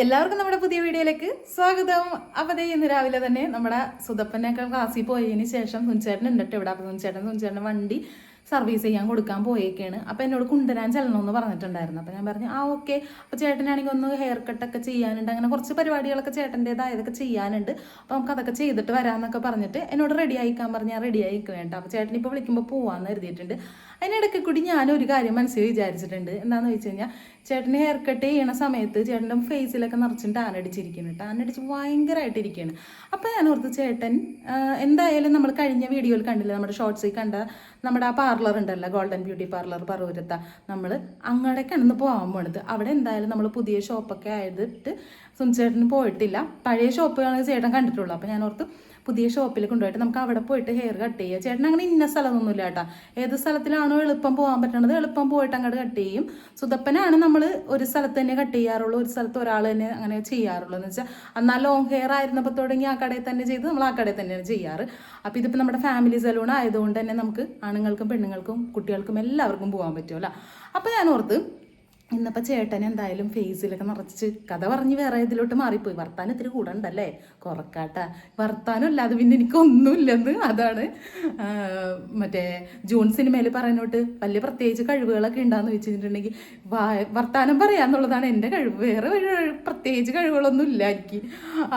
എല്ലാവർക്കും നമ്മുടെ പുതിയ വീഡിയോയിലേക്ക് സ്വാഗതം. അപ്പോൾ ഇന്ന് രാവിലെ തന്നെ നമ്മുടെ സുധപ്പനൊക്കെ ക്ലാസ്സിൽ പോയതിന് ശേഷം സുനിച്ചേട്ടൻ ഉണ്ടിട്ട് ഇവിടെ. അപ്പോൾ സുനിച്ചേട്ടൻ്റെ വണ്ടി സർവീസ് ചെയ്യാൻ കൊടുക്കാൻ പോയേക്കാണ്. അപ്പോൾ എന്നോട് കൊണ്ടുവരാൻ ചെല്ലണമെന്ന് പറഞ്ഞിട്ടുണ്ടായിരുന്നു. അപ്പോൾ ഞാൻ പറഞ്ഞു ഓക്കെ. അപ്പോൾ ചേട്ടനാണെങ്കിൽ ഒന്ന് ഹെയർ കട്ടൊക്കെ ചെയ്യാനുണ്ട്, അങ്ങനെ കുറച്ച് പരിപാടികളൊക്കെ ചേട്ടൻ്റെതായതൊക്കെ ചെയ്യാനുണ്ട്. അപ്പോൾ നമുക്ക് അതൊക്കെ ചെയ്തിട്ട് വരാമെന്നൊക്കെ പറഞ്ഞിട്ട് എന്നോട് റെഡി ആയിക്കാൻ പറഞ്ഞാൽ റെഡി ആയിക്കണം. അപ്പോൾ ചേട്ടൻ ഇപ്പോൾ വിളിക്കുമ്പോൾ പോവാമെന്ന് കരുതിയിട്ടുണ്ട്. അതിനിടയ്ക്ക് കൂടി ഞാനൊരു കാര്യം മനസ്സിൽ വിചാരിച്ചിട്ടുണ്ട്. എന്താണെന്ന് വെച്ച് കഴിഞ്ഞാൽ ചേട്ടന് ഹെയർ കട്ട് ചെയ്യണ സമയത്ത് ചേട്ടൻ്റെ ഫേസിലൊക്കെ നിറച്ചും ടാനടിച്ച് ഭയങ്കരമായിട്ടിരിക്കുകയാണ്. അപ്പോൾ ഞാൻ ഓർത്ത് ചേട്ടൻ എന്തായാലും നമ്മൾ കഴിഞ്ഞ വീഡിയോയിൽ കണ്ടില്ല, നമ്മുടെ ഷോർട്സിൽ കണ്ട നമ്മുടെ ആ പാർലർ ഉണ്ടല്ലോ, ഗോൾഡൻ ബ്യൂട്ടി പാർലർ പറവൂരത്ത, നമ്മൾ അങ്ങോട്ടേക്കാണ് പോകാൻ പോണത്. അവിടെ എന്തായാലും നമ്മൾ പുതിയ ഷോപ്പൊക്കെ ആയതിട്ട് സുനിച്ചേട്ടന് പോയിട്ടില്ല, പഴയ ഷോപ്പുകളാണ് ചേട്ടൻ കണ്ടിട്ടുള്ളൂ. അപ്പോൾ ഞാൻ ഓർത്ത് പുതിയ ഷോപ്പിൽ കൊണ്ടുപോയിട്ട് നമുക്ക് അവിടെ പോയിട്ട് ഹെയർ കട്ട് ചെയ്യുക. ചേട്ടൻ അങ്ങനെ ഇന്ന സ്ഥലമൊന്നുമില്ല കേട്ടോ, ഏത് സ്ഥലത്തിലാണോ എളുപ്പം പോകാൻ പറ്റണത് എളുപ്പം പോയിട്ട് അങ്ങോട്ട് കട്ട് ചെയ്യും. സുധപ്പനാണ് നമ്മൾ ഒരു സ്ഥലത്ത് തന്നെ കട്ട് ചെയ്യാറുള്ളൂ, ഒരു സ്ഥലത്ത് ഒരാൾ തന്നെ അങ്ങനെ ചെയ്യാറുള്ളൂ. എന്ന് വെച്ചാൽ എന്നാൽ ലോങ് ഹെയർ ആയിരുന്നപ്പോൾ തുടങ്ങി ആ കടയിൽ തന്നെ ചെയ്ത് നമ്മൾ ആ കടയിൽ തന്നെയാണ് ചെയ്യാറ്. അപ്പോൾ ഇതിപ്പോൾ നമ്മുടെ ഫാമിലി സലൂൺ ആയതുകൊണ്ട് തന്നെ നമുക്ക് ആണുങ്ങൾക്കും പെണ്ണുങ്ങൾക്കും കുട്ടികൾക്കും എല്ലാവർക്കും പോകാൻ പറ്റുമല്ലോ. അപ്പോൾ ഞാൻ ഓർത്ത് ഇന്നിപ്പോൾ ചേട്ടൻ എന്തായാലും ഫേസിലൊക്കെ നിറച്ച് കഥ പറഞ്ഞ് വേറെ ഇതിലോട്ട് മാറിപ്പോയി. വർത്താനം ഇത്തിരി കൂടെ ഉണ്ടല്ലേ, കുറക്കാട്ട വർത്താനം അല്ലാതെ പിന്നെ എനിക്കൊന്നുമില്ലെന്ന്. അതാണ് മറ്റേ ജൂൺ സിനിമയിൽ പറയുന്നോട്ട് വലിയ പ്രത്യേകിച്ച് കഴിവുകളൊക്കെ ഉണ്ടാന്ന് വെച്ചിട്ടുണ്ടെങ്കിൽ വർത്താനം പറയാന്നുള്ളതാണ് എൻ്റെ കഴിവ്, വേറെ പ്രത്യേകിച്ച് കഴിവുകളൊന്നും ഇല്ല എനിക്ക്.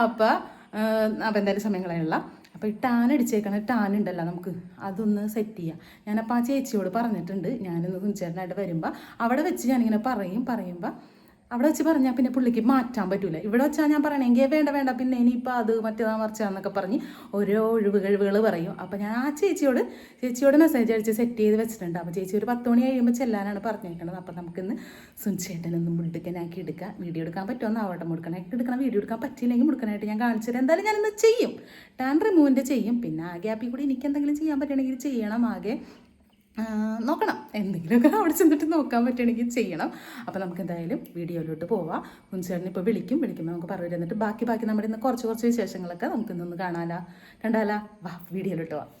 അപ്പം എന്തായാലും സമയങ്ങളെയുള്ള അപ്പോൾ ഈ ടാൻ അടിച്ചേക്കണ ടാൻ ഉണ്ടല്ലോ, നമുക്ക് അതൊന്ന് സെറ്റ് ചെയ്യാം. ഞാനപ്പോൾ ആ ചേച്ചിയോട് പറഞ്ഞിട്ടുണ്ട്, ഞാനിന്ന് സുനിച്ചേട്ടനായിട്ട് വരുമ്പോൾ അവിടെ വെച്ച് ഞാനിങ്ങനെ പറയുമ്പോൾ അവിടെ വെച്ച് പറഞ്ഞാൽ പിന്നെ പുള്ളിക്ക് മാറ്റാൻ പറ്റൂല. ഇവിടെ വെച്ചാൽ ഞാൻ പറയണമെങ്കിൽ വേണ്ട പിന്നെ ഇനിയിപ്പോൾ അത് മറ്റേതാ മറിച്ചാന്നൊക്കെ പറഞ്ഞ് ഓരോ കഴിവുകൾ പറയും. അപ്പോൾ ഞാൻ ആ ചേച്ചിയോട് മെസ്സേജ് അടിച്ച് സെറ്റ് ചെയ്ത് വെച്ചിട്ടുണ്ട്. അപ്പോൾ ചേച്ചി ഒരു 10 മണി കഴിയുമ്പോൾ ചെല്ലാനാണ് പറഞ്ഞേക്കുന്നത്. അപ്പോൾ നമുക്കിന്ന് സുനിച്ചേട്ടനൊന്നും മുടുക്കനാക്കി എടുക്കാം. വീഡിയോ എടുക്കാൻ പറ്റുമെന്ന് ആവട്ടെ, മുടുക്കനാക്കി എടുക്കണം. വീഡിയോ എടുക്കാൻ പറ്റിയില്ലെങ്കിൽ മുടുക്കനായിട്ട് ഞാൻ കാണിച്ചു തരാം. എന്തായാലും ഞാനിന്ന് ചെയ്യും, ടാൻ റിമൂവിൻ്റെ ചെയ്യും. പിന്നെ ആ ഗ്യാപ്പിൽ കൂടി എനിക്ക് എന്തെങ്കിലും ചെയ്യാൻ പറ്റുകയാണെങ്കിൽ ചെയ്യണം. ആകെ നോക്കണം, എന്തെങ്കിലുമൊക്കെ അവിടെ ചെന്നിട്ട് നോക്കാൻ പറ്റുകയാണെങ്കിൽ ചെയ്യണം. അപ്പോൾ നമുക്ക് എന്തായാലും വീഡിയോയിലോട്ട് പോവാം. മുൻചേട്ടൻ ഇപ്പോൾ വിളിക്കുമ്പോൾ നമുക്ക് പറഞ്ഞു തന്നിട്ട് ബാക്കി നമ്മുടെ ഇന്ന് കുറച്ച് വിശേഷങ്ങളൊക്കെ നമുക്ക് ഇന്നൊന്ന് കണ്ടാലാ. വാ വീഡിയോയിലോട്ട് പോവാം.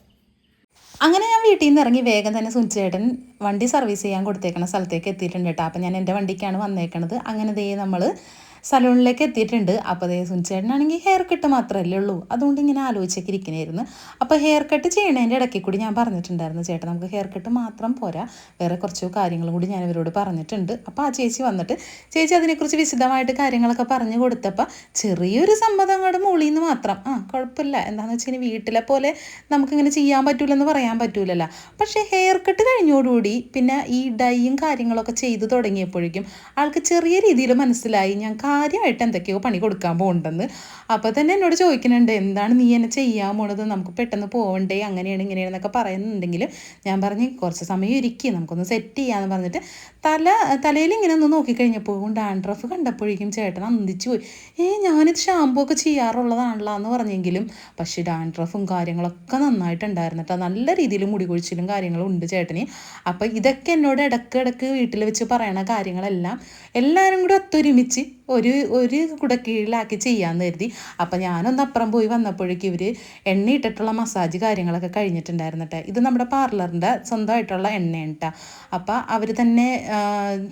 അങ്ങനെ ഞാൻ വീട്ടിൽ നിന്ന് ഇറങ്ങി വേഗം തന്നെ സുനിച്ചേട്ടൻ വണ്ടി സർവീസ് ചെയ്യാൻ കൊടുത്തേക്കണ സ്ഥലത്തേക്ക് എത്തിയിട്ടുണ്ട് കേട്ടോ. അപ്പോൾ ഞാൻ എൻ്റെ വണ്ടിക്കാണ് വന്നേക്കണത്. അങ്ങനെ ദേ നമ്മൾ സലൂണിലേക്ക് എത്തിയിട്ടുണ്ട്. അപ്പോൾ അതേ സുനിച്ചേട്ടനാണെങ്കിൽ ഹെയർ കട്ട് മാത്രമല്ലേ ഉള്ളൂ, അതുകൊണ്ട് ഇങ്ങനെ ആലോചിച്ചൊക്കെ ഇരിക്കണമായിരുന്നു. അപ്പോൾ ഹെയർ കട്ട് ചെയ്യണതിൻ്റെ ഇടയ്ക്ക് കൂടി ഞാൻ പറഞ്ഞിട്ടുണ്ടായിരുന്നു, ചേട്ടൻ നമുക്ക് ഹെയർ കട്ട് മാത്രം പോരാ, വേറെ കുറച്ച് കാര്യങ്ങളും കൂടി ഞാൻ ഇവരോട് പറഞ്ഞിട്ടുണ്ട്. അപ്പോൾ ആ ചേച്ചി വന്നിട്ട് ചേച്ചി അതിനെക്കുറിച്ച് വിശദമായിട്ട് കാര്യങ്ങളൊക്കെ പറഞ്ഞു കൊടുത്തപ്പോൾ ചെറിയൊരു സമ്മതം അങ്ങോട്ട് മുകളിൽ മാത്രം കുഴപ്പമില്ല. എന്താണെന്ന് വെച്ച് കഴിഞ്ഞാൽ വീട്ടിലെ പോലെ നമുക്കിങ്ങനെ ചെയ്യാൻ പറ്റൂലെന്ന് പറയാൻ പറ്റൂലല്ലോ. പക്ഷേ ഹെയർ കട്ട് കഴിഞ്ഞോടുകൂടി പിന്നെ ഈ ഡൈയും കാര്യങ്ങളൊക്കെ ചെയ്ത് തുടങ്ങിയപ്പോഴേക്കും ആൾക്ക് ചെറിയ രീതിയിൽ മനസ്സിലായി ഞാൻ കാര്യമായിട്ട് എന്തൊക്കെയോ പണി കൊടുക്കാൻ പോകുന്നുണ്ടെന്ന്. അപ്പോൾ തന്നെ എന്നോട് ചോദിക്കുന്നുണ്ട്, എന്താണ് നീ എന്നെ ചെയ്യാൻ പോണത്, നമുക്ക് പെട്ടെന്ന് പോകണ്ടേ, അങ്ങനെയാണ് ഇങ്ങനെയാണെന്നൊക്കെ പറയുന്നുണ്ടെങ്കിലും ഞാൻ പറഞ്ഞ് കുറച്ച് സമയം ഇരിക്കും, നമുക്കൊന്ന് സെറ്റ് ചെയ്യാമെന്ന് പറഞ്ഞിട്ട് തലയിൽ ഇങ്ങനെ ഒന്ന് നോക്കിക്കഴിഞ്ഞപ്പോൾ ഡാൻഡ്രഫ് കണ്ടപ്പോഴേക്കും ചേട്ടൻ അന്തിച്ചു പോയി. ഞാനിത് ഷാമ്പൂ ഒക്കെ ചെയ്യാറുള്ളതാണല്ലോ എന്ന് പറഞ്ഞെങ്കിലും പക്ഷേ ഡാൻഡ്രഫും കാര്യങ്ങളൊക്കെ നന്നായിട്ടുണ്ടായിരുന്നു കേട്ടോ. നല്ല രീതിയിൽ മുടി കൊഴിച്ചിലും കാര്യങ്ങളും ഉണ്ട് ചേട്ടന്. അപ്പോൾ ഇതൊക്കെ എന്നോട് ഇടയ്ക്ക് വീട്ടിൽ വെച്ച് പറയണ കാര്യങ്ങളെല്ലാം എല്ലാവരും കൂടി ഒത്തൊരുമിച്ച് ഒരു കുടക്കീഴിലാക്കി ചെയ്യാമെന്ന് കരുതി. അപ്പം ഞാനൊന്ന് അപ്പുറം പോയി വന്നപ്പോഴേക്കും ഇവർ എണ്ണയിട്ടിട്ടുള്ള മസാജ് കാര്യങ്ങളൊക്കെ കഴിഞ്ഞിട്ടുണ്ടായിരുന്നു കേട്ടോ. ഇത് നമ്മുടെ പാർലറിൻ്റെ സ്വന്തമായിട്ടുള്ള എണ്ണയാണ് കേട്ടോ. അപ്പോൾ അവർ തന്നെ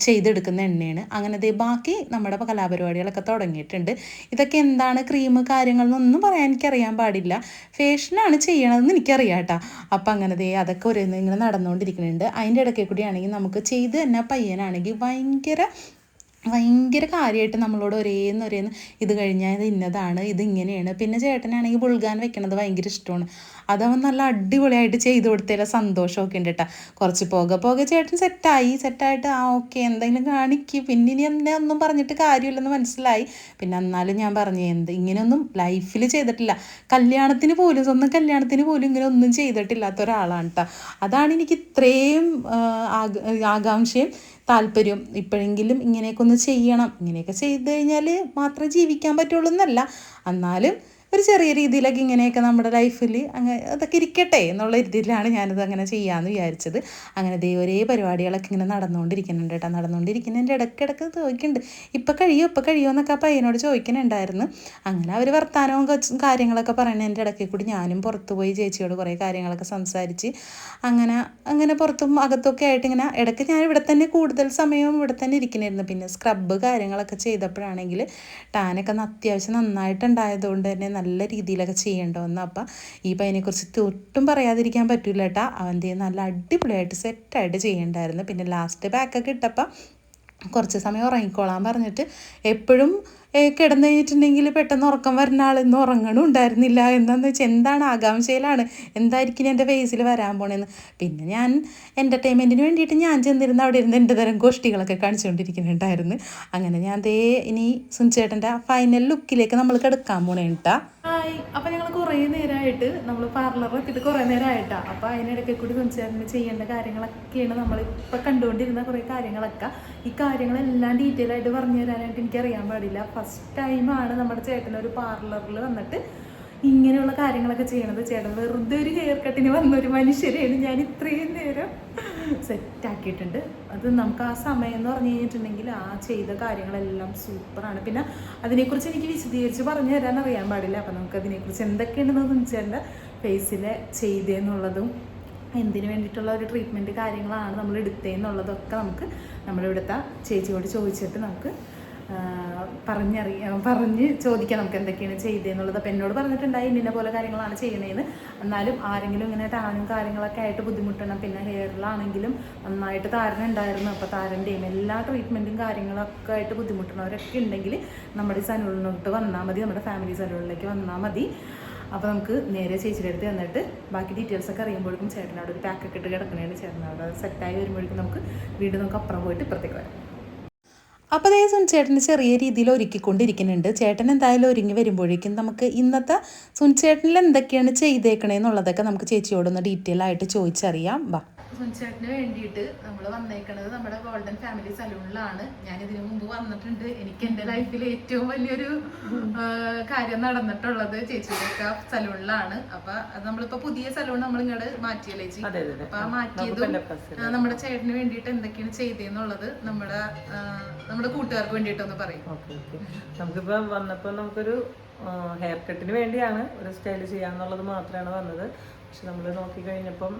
ചെയ്തെടുക്കുന്ന എണ്ണയാണ്. അങ്ങനെ ബാക്കി നമ്മുടെ കലാപരിപാടികളൊക്കെ തുടങ്ങിയിട്ടുണ്ട്. ഇതൊക്കെ എന്താണ് ക്രീം കാര്യങ്ങളെന്നൊന്നും പറയാൻ എനിക്കറിയാൻ പാടില്ല, ഫേഷ്യലാണ് ചെയ്യണതെന്ന് എനിക്കറിയാം കേട്ടോ. അപ്പം അങ്ങനെ അതൊക്കെ ഇങ്ങനെ നടന്നുകൊണ്ടിരിക്കുന്നുണ്ട്. അതിൻ്റെ ഇടയ്ക്ക് കൂടിയാണെങ്കിൽ നമുക്ക് ചെയ്ത് തന്നെ പയ്യനാണെങ്കിൽ ഭയങ്കര കാര്യമായിട്ട് നമ്മളോട് ഒരേന്ന് ഇത് കഴിഞ്ഞാൽ ഇത് ഇന്നതാണ്, ഇത് ഇങ്ങനെയാണ്. പിന്നെ ചേട്ടനാണെങ്കിൽ ബുൾഗാൻ വെക്കണത് ഭയങ്കര ഇഷ്ടമാണ്. അതവൻ നല്ല അടിപൊളിയായിട്ട് ചെയ്ത് കൊടുത്തതിലെ സന്തോഷമൊക്കെ ഉണ്ട് കേട്ടോ. കുറച്ച് പോകെ ചേട്ടൻ സെറ്റായിട്ട് ഓക്കെ എന്തെങ്കിലും കാണിക്കും, പിന്നെ ഇനി എന്നെ ഒന്നും പറഞ്ഞിട്ട് കാര്യമില്ലെന്ന് മനസ്സിലായി. പിന്നെ എന്നാലും ഞാൻ പറഞ്ഞു ഇങ്ങനെയൊന്നും ലൈഫിൽ ചെയ്തിട്ടില്ല, സ്വന്തം കല്യാണത്തിന് പോലും ഇങ്ങനെ ഒന്നും ചെയ്തിട്ടില്ലാത്ത ഒരാളാണ് കേട്ടോ. അതാണ് എനിക്ക് ഇത്രയും ആകാംക്ഷയും താല്പര്യം. ഇപ്പോഴെങ്കിലും ഇങ്ങനെയൊക്കെ ഒന്ന് ചെയ്യണം, ഇങ്ങനെയൊക്കെ ചെയ്ത് കഴിഞ്ഞാൽ മാത്രമേ ജീവിക്കാൻ പറ്റുള്ളൂ എന്നല്ല, എന്നാലും ഒരു ചെറിയ രീതിയിലൊക്കെ ഇങ്ങനെയൊക്കെ നമ്മുടെ ലൈഫിൽ അതൊക്കെ ഇരിക്കട്ടെ എന്നുള്ള രീതിയിലാണ് ഞാനിത് അങ്ങനെ ചെയ്യാമെന്ന് വിചാരിച്ചത്. അങ്ങനെ ഒരേ പരിപാടികളൊക്കെ ഇങ്ങനെ നടന്നുകൊണ്ടിരിക്കുന്നുണ്ട് കേട്ടോ. നടന്നുകൊണ്ടിരിക്കുന്നതിൻ്റെ ഇടയ്ക്കിടയ്ക്ക് ചോദിക്കുന്നുണ്ട്, ഇപ്പം കഴിയുമോ എന്നൊക്കെ ആ പയ്യനോട് ചോദിക്കുന്നുണ്ടായിരുന്നു. അങ്ങനെ അവർ വർത്തമാനവും കാര്യങ്ങളൊക്കെ പറയുന്നതിൻ്റെ ഇടയ്ക്ക് കൂടി ഞാനും പുറത്ത് പോയി ചേച്ചിയോട് കുറേ കാര്യങ്ങളൊക്കെ സംസാരിച്ച് അങ്ങനെ പുറത്തും അകത്തൊക്കെ ആയിട്ട് ഇങ്ങനെ ഇടയ്ക്ക് ഞാൻ ഇവിടെ തന്നെ കൂടുതൽ സമയവും ഇവിടെ തന്നെ ഇരിക്കണമായിരുന്നു. പിന്നെ സ്ക്രബ്ബ് കാര്യങ്ങളൊക്കെ ചെയ്തപ്പോഴാണെങ്കിൽ ടാനൊക്കെ അത്യാവശ്യം നന്നായിട്ടുണ്ടായതുകൊണ്ട് തന്നെ നല്ല രീതിയിലൊക്കെ ചെയ്യേണ്ട വന്നു. അപ്പം ഈ പയ്യനെക്കുറിച്ച് ഒട്ടും പറയാതിരിക്കാൻ പറ്റില്ല കേട്ടോ. അവൻ്റെ നല്ല അടിപൊളിയായിട്ട് സെറ്റായിട്ട് ചെയ്യണ്ടായിരുന്നു. പിന്നെ ലാസ്റ്റ് പാക്കൊക്കെ ഇട്ടപ്പം കുറച്ച് സമയം ഉറങ്ങിക്കോളാൻ പറഞ്ഞിട്ട് എപ്പോഴും കിടന്നു കഴിഞ്ഞിട്ടുണ്ടെങ്കിൽ പെട്ടെന്ന് ഉറക്കം വരുന്ന ആളൊന്നും ഉറങ്ങണം ഉണ്ടായിരുന്നില്ല. എന്താണെന്ന് വെച്ചാൽ എന്താണ് ആകാംക്ഷയിലാണ് എന്തായിരിക്കും എൻ്റെ ഫേസിൽ വരാൻ പോണേന്ന്. പിന്നെ ഞാൻ എൻ്റർടൈൻമെൻറ്റിന് വേണ്ടിയിട്ട് ഞാൻ ചെന്നിരുന്ന് അവിടെ ഇരുന്ന് എൻ്റെ തരം ഗോഷ്ടികളൊക്കെ കാണിച്ചുകൊണ്ടിരിക്കുന്നുണ്ടായിരുന്നു. അങ്ങനെ ഞാൻ ഇനി സുനിച്ചേട്ടൻ്റെ ഫൈനൽ ലുക്കിലേക്ക് നമ്മൾ കിടക്കാൻ പോണേ കേട്ടാ. അപ്പം ഞങ്ങൾ കുറേ നേരമായിട്ട് നമ്മൾ പാർലറിലെത്തിയിട്ട് കുറേ നേരമായിട്ടാണ്. അപ്പോൾ അതിനിടയ്ക്ക് കൂടി സുനിച്ചേട്ടന് ചെയ്യേണ്ട കാര്യങ്ങളൊക്കെയാണ് നമ്മളിപ്പോൾ കണ്ടുകൊണ്ടിരുന്ന കുറേ കാര്യങ്ങളൊക്കെ. ഈ കാര്യങ്ങളെല്ലാം ഡീറ്റെയിൽ ആയിട്ട് പറഞ്ഞു തരാനായിട്ട് എനിക്കറിയാൻ പാടില്ല. ഫസ്റ്റ് ടൈമാണ് നമ്മുടെ ചേട്ടനൊരു പാർലറിൽ വന്നിട്ട് ഇങ്ങനെയുള്ള കാര്യങ്ങളൊക്കെ ചെയ്യണത്. ചേട്ടൻ വെറുതെ ഒരു ഹെയർ കട്ടിന് വന്നൊരു മനുഷ്യരെയാണ് ഞാൻ ഇത്രയും നേരം സെറ്റാക്കിയിട്ടുണ്ട്. അത് നമുക്ക് ആ സമയം എന്ന് പറഞ്ഞു കഴിഞ്ഞിട്ടുണ്ടെങ്കിൽ ആ ചെയ്ത കാര്യങ്ങളെല്ലാം സൂപ്പറാണ്. പിന്നെ അതിനെക്കുറിച്ച് എനിക്ക് വിശദീകരിച്ച് പറഞ്ഞു തരാൻ അറിയാൻ പാടില്ല. അപ്പം നമുക്ക് അതിനെക്കുറിച്ച് എന്തൊക്കെയാണെന്ന് സുനിച്ചേട്ടൻ്റെ ഫേസിൽ ചെയ്തതെന്നുള്ളതും എന്തിനു വേണ്ടിയിട്ടുള്ള ഒരു ട്രീറ്റ്മെൻറ്റ് കാര്യങ്ങളാണ് നമ്മൾ എടുത്തതെന്നുള്ളതൊക്കെ നമുക്ക് നമ്മളിവിടുത്തെ ചേച്ചിയോട് ചോദിച്ചിട്ട് നമുക്ക് പറഞ്ഞ് ചോദിക്കാം നമുക്ക് എന്തൊക്കെയാണ് ചെയ്തതെന്നുള്ളത്. അപ്പം എന്നോട് പറഞ്ഞിട്ടുണ്ടായി ഇന്ന പോലെ കാര്യങ്ങളാണ് ചെയ്യണേന്ന്. എന്നാലും ആരെങ്കിലും ഇങ്ങനെ ടാനും കാര്യങ്ങളൊക്കെ ആയിട്ട് ബുദ്ധിമുട്ടണം. പിന്നെ ഹെയറിലാണെങ്കിലും നന്നായിട്ട് താരൻ ഉണ്ടായിരുന്നു. അപ്പോൾ താരൻ്റെയും എല്ലാ ട്രീറ്റ്മെൻറ്റും കാര്യങ്ങളൊക്കെ ആയിട്ട് ബുദ്ധിമുട്ടുന്നവരൊക്കെ ഉണ്ടെങ്കിൽ നമ്മുടെ സലൂണിലോട്ട് വന്നാൽ മതി, നമ്മുടെ ഫാമിലി സലൂണിലേക്ക് വന്നാൽ മതി. അപ്പോൾ നമുക്ക് നേരെ ചേച്ചിയുടെ അടുത്ത് വന്നിട്ട് ബാക്കി ഡീറ്റെയിൽസൊക്കെ അറിയുമ്പോഴേക്കും ചേട്ടനോട് ഒരു പാക്കൊക്കെ ഇട്ട് കിടക്കണേന്ന് ചേട്ടനോട് സെറ്റായി വരുമ്പോഴേക്കും നമുക്ക് വീണ്ടും നമുക്ക് അപ്പുറം പോയിട്ട് ഇപ്പുറത്തേക്ക് വരാം. അപ്പോൾ അതേ സുനിച്ചേട്ടന് ചെറിയ രീതിയിൽ ഒരുക്കിക്കൊണ്ടിരിക്കുന്നുണ്ട്. ചേട്ടൻ എന്തായാലും ഒരുങ്ങി വരുമ്പോഴേക്കും നമുക്ക് ഇന്നത്തെ സുനിച്ചേട്ടനിൽ എന്തൊക്കെയാണ് ചെയ്തേക്കണേന്നുള്ളതൊക്കെ നമുക്ക് ചേച്ചിയോടൊന്ന് ഡീറ്റെയിൽ ആയിട്ട് ചോദിച്ചറിയാം. വാ. സുനിച്ചേട്ടന് വേണ്ടിയിട്ട് നമ്മൾ വന്നേക്കണത് നമ്മുടെ ഗോൾഡൻ ഫാമിലി സലൂണിലാണ്. ഞാൻ ഇതിനു മുമ്പ് വന്നിട്ടുണ്ട്. എനിക്ക് എൻ്റെ ലൈഫിൽ ഏറ്റവും വലിയൊരു കാര്യം നടന്നിട്ടുള്ളത് ചേച്ചിയുടെ സലൂണിലാണ്. അപ്പൊ അത് നമ്മളിപ്പോ പുതിയ സലൂൺ നമ്മൾ ഇങ്ങോട്ട് മാറ്റിയല്ലേ ചേച്ചി? അപ്പൊ ആ മാറ്റിയതും നമ്മുടെ ചേട്ടന് വേണ്ടിയിട്ട് എന്തൊക്കെയാണ് ചെയ്തേന്നുള്ളത് നമ്മുടെ കൂട്ടുകാർക്ക് വേണ്ടിയിട്ടൊന്ന് പറയും. നമുക്കിപ്പോ വന്നപ്പോ നമുക്കൊരു ഹെയർ കട്ടിന് വേണ്ടിയാണ് ഒരു സ്റ്റൈൽ ചെയ്യാന്നുള്ളത് മാത്രമാണ് വന്നത്. പക്ഷെ നമ്മൾ നോക്കിക്കഴിഞ്ഞപ്പം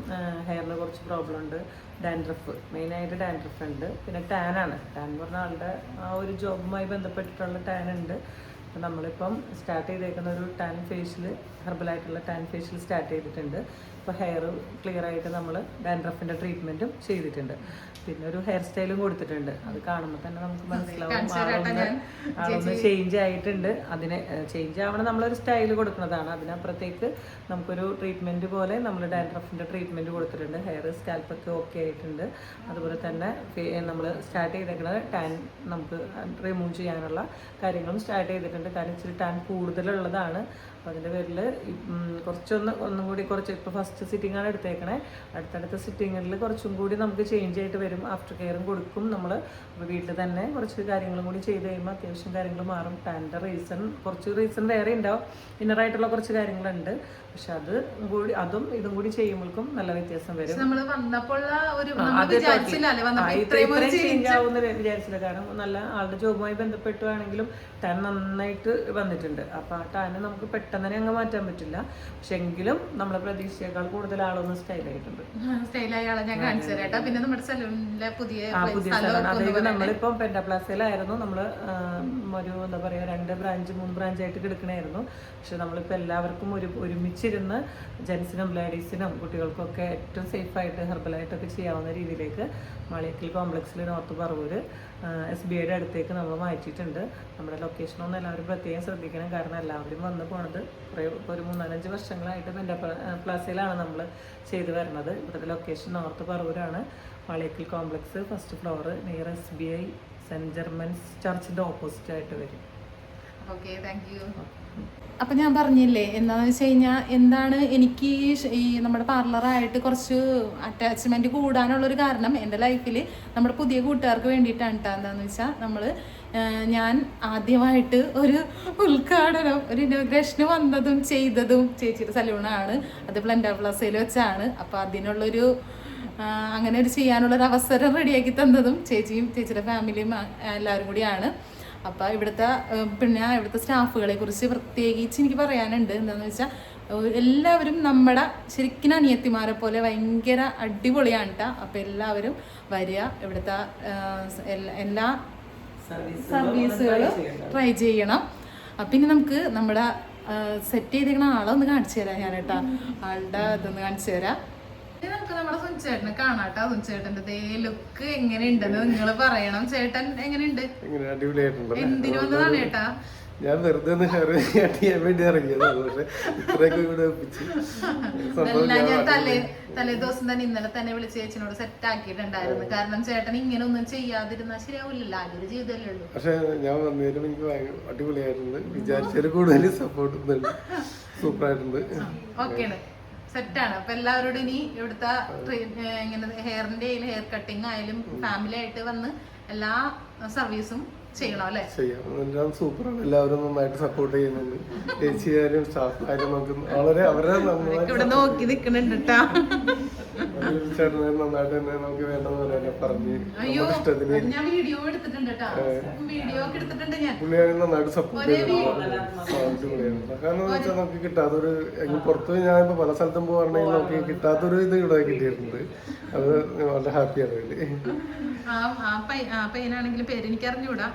ഹെയറിന് കുറച്ച് പ്രോബ്ലം ഉണ്ട്. ഡാൻഡ്രഫ്, മെയിനായിട്ട് ഡാൻഡ്രഫ് ഉണ്ട്. പിന്നെ ടാനാണ്. ടാൻ എന്ന് പറഞ്ഞ ആളുടെ ആ ഒരു ജോബുമായി ബന്ധപ്പെട്ടിട്ടുള്ള ടാൻ ഉണ്ട്. അപ്പം നമ്മളിപ്പം സ്റ്റാർട്ട് ചെയ്തേക്കുന്ന ഒരു ടാൻ ഫേഷ്യൽ, ഹെർബലായിട്ടുള്ള ടാൻ ഫേഷ്യൽ സ്റ്റാർട്ട് ചെയ്തിട്ടുണ്ട്. ഇപ്പോൾ ഹെയർ ക്ലിയർ ആയിട്ട് നമ്മൾ ഡാൻഡ്രഫിൻ്റെ ട്രീറ്റ്മെൻറ്റും ചെയ്തിട്ടുണ്ട്. പിന്നെ ഒരു ഹെയർ സ്റ്റൈലും കൊടുത്തിട്ടുണ്ട്. അത് കാണുമ്പോൾ തന്നെ നമുക്ക് മനസ്സിലാവും ആളൊന്ന് ചേഞ്ച് ആയിട്ടുണ്ട്. അതിനെ ചേഞ്ച് ആവണം, നമ്മളൊരു സ്റ്റൈൽ കൊടുക്കുന്നതാണ്. അതിനപ്പുറത്തേക്ക് നമുക്കൊരു ട്രീറ്റ്മെൻറ്റ് പോലെ നമ്മൾ ഡാൻഡ്രഫിൻ്റെ ട്രീറ്റ്മെൻറ്റ് കൊടുത്തിട്ടുണ്ട്. ഹെയർ സ്കാൽപ്പൊക്കെ ഓക്കെ ആയിട്ടുണ്ട്. അതുപോലെ തന്നെ നമ്മൾ സ്റ്റാർട്ട് ചെയ്തേക്കുന്നത് ടാൻ നമുക്ക് റിമൂവ് ചെയ്യാനുള്ള കാര്യങ്ങളും സ്റ്റാർട്ട് ചെയ്തിട്ടുണ്ട്. കാരണം ഇച്ചിരി ടാൻ കൂടുതലുള്ളതാണ്. അപ്പോൾ അതിൻ്റെ പേരിൽ ഒന്നും കൂടി ഇപ്പോൾ ഫസ്റ്റ് സിറ്റിങ്ങാണ് എടുത്തേക്കണേ. അടുത്തടുത്ത സിറ്റിങ്ങിൽ കുറച്ചും കൂടി നമുക്ക് ചേഞ്ച് ആയിട്ട് വരും. ആഫ്റ്റർ കെയറും കൊടുക്കും നമ്മൾ. അപ്പോൾ വീട്ടിൽ തന്നെ കുറച്ച് കാര്യങ്ങളും കൂടി ചെയ്ത് കഴിയുമ്പോൾ അത്യാവശ്യം കാര്യങ്ങൾ മാറും. ടാൻ്റെ കുറച്ച് റീസൺ വേറെ ഉണ്ടാവും. ഇന്നറായിട്ടുള്ള കുറച്ച് കാര്യങ്ങളുണ്ട്. പക്ഷെ അതും ഇതും കൂടി ചെയ്യുമ്പോഴേക്കും നല്ല വ്യത്യാസം വരും. ഇത്രയും ചേഞ്ച് ആവുമെന്ന് വിചാരിച്ചില്ല. കാരണം നല്ല ആളുടെ ജോബുമായി ബന്ധപ്പെട്ടുവാണെങ്കിലും ടാൻ നന്നായിട്ട് വന്നിട്ടുണ്ട്. അപ്പോൾ ആ ടാന് നമുക്ക് പെട്ടെന്ന് തന്നെ അങ്ങ് മാറ്റാൻ പറ്റില്ല. പക്ഷെ എങ്കിലും നമ്മളെ പ്രതീക്ഷയേക്കാൾ കൂടുതൽ ആളൊന്ന് സ്റ്റൈലായിട്ടുണ്ട്. അതായത് നമ്മളിപ്പം പെൻഡാപ്ലാസയിലായിരുന്നു. നമ്മൾ ഒരു എന്താ പറയുക 2 ബ്രാഞ്ച് 3 ബ്രാഞ്ചായിട്ട് കിടക്കണമായിരുന്നു. പക്ഷെ നമ്മളിപ്പോൾ എല്ലാവർക്കും ഒരുമിച്ചിരുന്ന് ജെൻസിനും ലേഡീസിനും കുട്ടികൾക്കൊക്കെ ഏറ്റവും സേഫായിട്ട് ഹെർബലായിട്ടൊക്കെ ചെയ്യാവുന്ന രീതിയിലേക്ക് മാളിയേക്കൽ കോംപ്ലക്സിൽ നോർത്ത് പറവൂര് SBIയുടെ അടുത്തേക്ക് നമ്മൾ മാറ്റിയിട്ടുണ്ട്. നമ്മുടെ ലൊക്കേഷനൊന്നും എല്ലാവരും പ്രത്യേകം ശ്രദ്ധിക്കണം. കാരണം എല്ലാവരും വന്ന് പോണത് ഒരു 3-4 വർഷങ്ങളായിട്ട് പ്ലാസയിലാണ് നമ്മൾ ചെയ്തു വരുന്നത്. ഇവിടുത്തെ ലൊക്കേഷൻ നോർത്ത് പറവൂരാണ്. Maliyekkal complex first floor near SBI saint Germans ചർച്ചിൻ്റെ ഓപ്പോസിറ്റ് ആയിട്ട് വരും. Okay, thank you. അപ്പം ഞാൻ പറഞ്ഞില്ലേ എന്താണെന്ന് വെച്ച് കഴിഞ്ഞാൽ എന്താണ് എനിക്ക് ഈ നമ്മുടെ പാർലറായിട്ട് കുറച്ച് അറ്റാച്ച്മെൻറ്റ് കൂടാനുള്ളൊരു കാരണം എൻ്റെ ലൈഫിൽ നമ്മുടെ പുതിയ കൂട്ടുകാർക്ക് വേണ്ടിയിട്ടാണ് കേട്ടോ. എന്താണെന്ന് വെച്ചാൽ നമ്മൾ ഞാൻ ആദ്യമായിട്ട് ഒരു ഉദ്ഘാടനം ഒരു ഇനോഗ്രേഷന് വന്നതും ചെയ്തതും ചേച്ചിയുടെ സലൂണാണ്. അത് പ്ലൻഡർ പ്ലസയിൽ വെച്ചാണ്. അപ്പോൾ അതിനുള്ളൊരു അങ്ങനെ ഒരു ചെയ്യാനുള്ളൊരു അവസരം റെഡിയാക്കി തന്നതും ചേച്ചിയും ചേച്ചിയുടെ ഫാമിലിയും എല്ലാവരും കൂടിയാണ്. അപ്പോൾ ഇവിടുത്തെ സ്റ്റാഫുകളെ കുറിച്ച് പ്രത്യേകിച്ച് എനിക്ക് പറയാനുണ്ട്. എന്താണെന്ന് വെച്ചാൽ എല്ലാവരും നമ്മുടെ ശരിക്കും അനിയത്തിമാരെ പോലെ ഭയങ്കര അടിപൊളിയാണ് കേട്ടോ. അപ്പോൾ എല്ലാവരും വരിക, ഇവിടുത്തെ എല്ലാ സർവീസുകളും ട്രൈ ചെയ്യണം. പിന്നെ നമുക്ക് നമ്മുടെ സെറ്റ് ചെയ്തിരിക്കുന്ന ആളെ ഒന്ന് കാണിച്ചു തരാം ഞാൻ കേട്ടോ. ആളുടെ ഇതൊന്ന് കാണിച്ചു തരാം. ഇനി നമുക്ക് നമ്മുടെ സുനിച്ചേട്ടനെ കാണാട്ടോ. സുനിച്ചേട്ടൻ്റെ ദേ ലുക്ക് എങ്ങനെയുണ്ടെന്ന് നിങ്ങൾ പറയണം. ചേട്ടൻ എങ്ങനെയുണ്ട്? എന്തിനു വന്നതാണ് ചേട്ടാ? ഞാൻ വെറുതെ ഒന്ന് ഷെയർ ചെയ്യാൻ വേണ്ടി ഇറങ്ങിയതാണ്. പക്ഷെ ഇത്രയൊക്കെ ഇവിടെ ഒപ്പിച്ച് ഞാൻ തലേ ദിവസം തന്നെ ഇന്നലെ തന്നെ വിളിച്ച് ചേച്ചിനോട് സെറ്റ് ആക്കിയിട്ടുണ്ടായിരുന്നു. കാരണം ചേട്ടൻ ഇങ്ങനെ ഒന്നും ചെയ്യാതിരുന്നാൽ ശരിയാവില്ലല്ലോ, ആദ്യം ചെയ്തല്ലേ ഉള്ളൂ. പക്ഷെ ഞാൻ വന്നതിലും എനിക്ക് അടിപൊളിയായിട്ടുണ്ട്. വിചാരിച്ചതിൽ കൂടുതൽ സപ്പോർട്ട് സൂപ്പറായിട്ടുണ്ട്. ഓക്കെയാണ്, സെറ്റാണ്. അപ്പൊ എല്ലാവരോടും ഇനി ഇവിടുത്തെ ഇങ്ങനെ ഹെയറിന്റെ ഹെയർ കട്ടിങ് ആയാലും ഫാമിലി ആയിട്ട് വന്ന് എല്ലാ സർവീസും ചെയ്യണം അല്ലേ? ചെയ്യാം, എല്ലാം സൂപ്പറാണ്. എല്ലാവരും നന്നായിട്ട് സപ്പോർട്ട് ചെയ്യുന്നുണ്ട്. ചേച്ചിയായാലും സ്റ്റാഫായാലും നമുക്ക് വളരെ ഇവിടെ നോക്കി നിക്കണുണ്ട് ചേട്ടനെ നന്നായിട്ട് തന്നെ നമുക്ക് വേണ്ടതുപോലെ പറഞ്ഞ് ഇഷ്ടത്തിന് ഞാൻ വീഡിയോ എടുത്തിട്ടുണ്ട് വീഡിയോ ഒക്കെ എടുത്തിട്ടുണ്ട് ഞാൻ. പുള്ളിയാണ് നന്നായിട്ട് സപ്പോർട്ട് ചെയ്യുന്നത്. കാരണം എന്ന് വെച്ചാൽ നമുക്ക് കിട്ടാത്തൊരു പുറത്ത് ഞാൻ ഇപ്പൊ പല സ്ഥലത്തും പോവാണെങ്കിൽ നമുക്ക് കിട്ടാത്തൊരു ഇത് ഇവിടെ കിട്ടിയിട്ടുണ്ട്. അത് വളരെ ഹാപ്പിയാണ് വേണ്ടി. പയ്യനാണെങ്കിലും പേര് എനിക്ക് അറിഞ്ഞൂടാ.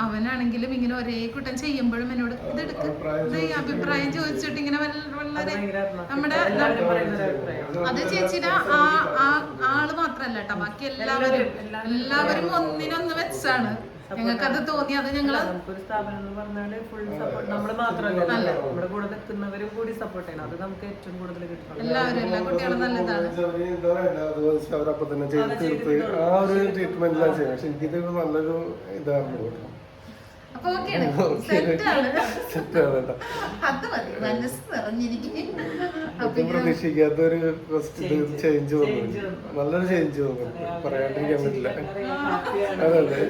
അവനാണെങ്കിലും ഇങ്ങനെ ഒരേ കൂട്ടം ചെയ്യുമ്പോഴും എന്നോട് ഇതെടുക്ക് അഭിപ്രായം ചോദിച്ചിട്ട് ഇങ്ങനെ വളരെ നമ്മുടെ അത് ചേച്ചിയുടെ ആള് മാത്രല്ല കേട്ടോ, ബാക്കി എല്ലാവരും ഒന്നിനൊന്ന് വെച്ചാണ് ഞങ്ങൾക്ക് അത് തോന്നി. അത് ഞങ്ങള് ഒരു സ്ഥാപനം എന്ന് പറഞ്ഞാല് ഫുൾ സപ്പോർട്ട് നമ്മള് മാത്രമല്ല, നമ്മുടെ കൂടെ നിൽക്കുന്നവരും കൂടി സപ്പോർട്ട് ചെയ്യണം. അത് നമുക്ക് ഏറ്റവും കൂടുതൽ കിട്ടണം. എല്ലാവരും എല്ലാ കുട്ടികളും നല്ലതാണ്. അവരപ്പം തന്നെ ചെയ്ത് തീർത്ത് ആ ഒരു ട്രീറ്റ്മെന്റിലാണ് ചെയ്യുന്നത്. പക്ഷെ എനിക്കിത് നല്ലൊരു ഇതായിരുന്നു കേട്ടോ. പ്രതീക്ഷിക്കാത്തൊരു ചേഞ്ച് വന്നു, നല്ലൊരു ചേഞ്ച് വന്നു, പറയാണ്ടിരിക്കാൻ പറ്റില്ല. അതല്ലേ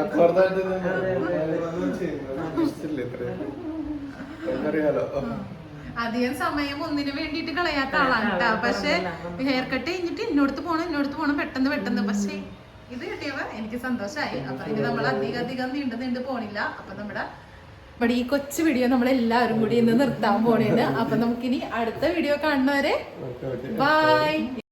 ആത്മാർത്ഥമായിട്ട് പ്രതീക്ഷിച്ചില്ലേ ഇത്രയും, നമുക്കറിയാലോ. അധികം സമയം ഒന്നിനു വേണ്ടിട്ട് കളയാത്ത ആളാണ് കേട്ടോ. പക്ഷെ ഹെയർ കട്ട് കഴിഞ്ഞിട്ട് ഇന്നോടത്ത് പോണം പെട്ടെന്ന്. പക്ഷെ ഇത് കിട്ടിയപ്പോ എനിക്ക് സന്തോഷമായി. അപ്പൊ ഇനി നമ്മൾ അധികം നീണ്ടു പോണില്ല. അപ്പൊ നമ്മുടെ ഇവിടെ ഈ കൊച്ചു വീഡിയോ നമ്മളെല്ലാവരും കൂടി ഇന്ന് നിർത്താൻ പോണേന്ന്. അപ്പൊ നമുക്കിനി അടുത്ത വീഡിയോ കാണുന്നവരെ ബൈ.